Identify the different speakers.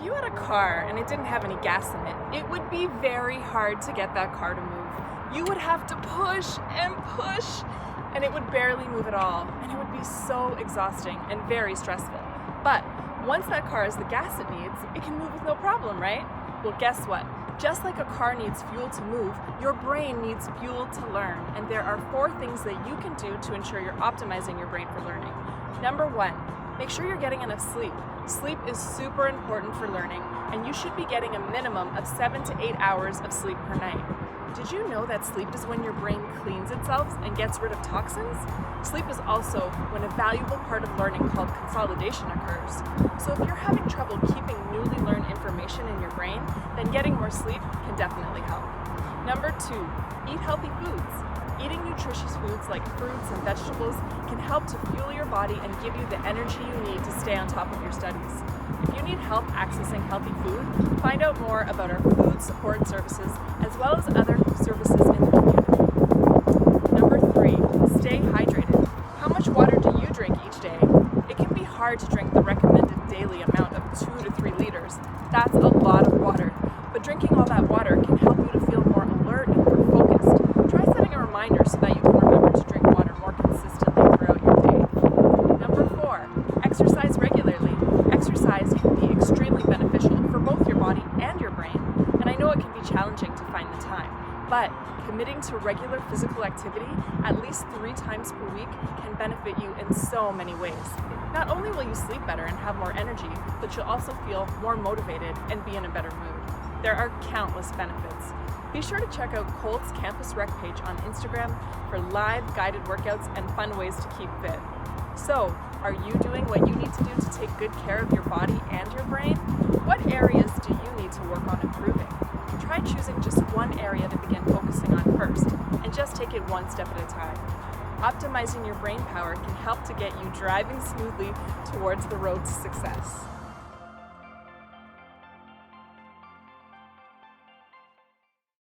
Speaker 1: you had a car and it didn't have any gas in it, it would be very hard to get that car to move. You would have to push and it would barely move at all, and it would be so exhausting and very stressful. But once that car has the gas it needs, it can move with no problem, right? Well, guess what? Just like a car needs fuel to move, your brain needs fuel to learn, and there are 4 things that you can do to ensure you're optimizing your brain for learning. Number 1, make sure you're getting enough sleep. Sleep is super important for learning, and you should be getting a minimum of 7 to 8 hours of sleep per night. Did you know that sleep is when your brain cleans itself and gets rid of toxins? Sleep is also when a valuable part of learning called consolidation occurs. So if you're having trouble keeping newly learned information in your brain, then getting more sleep can definitely help. Number 2, eat healthy foods. Eating nutritious foods like fruits and vegetables can help to fuel your body and give you the energy you need to stay on top of your studies. If you need help accessing healthy food, find out more about our food support services as well as other services in the community. Number 3, stay hydrated. How much water do you drink each day? It can be hard to drink the recommended daily amount of 2 to 3 liters. That's a lot of water, but drinking all that water can help you to feel more alert and more focused. Try setting a reminder so that you can remember to drink water more consistently throughout your day. Number 4, exercise regularly. Exercise can be extremely beneficial for both your body and your brain, and I know it can be challenging to find the time, but committing to regular physical activity at least 3 times per week can benefit you in so many ways. Not only will you sleep better and have more energy, but you'll also feel more motivated and be in a better mood. There are countless benefits. Be sure to check out Colt's Campus Rec page on Instagram for live guided workouts and fun ways to keep fit. So, are you doing what you need to do to take good care of your body and your brain? What areas do you need to work on improving? Try choosing just one area to begin focusing on first, and just take it one step at a time. Optimizing your brain power can help to get you driving smoothly towards the road to success.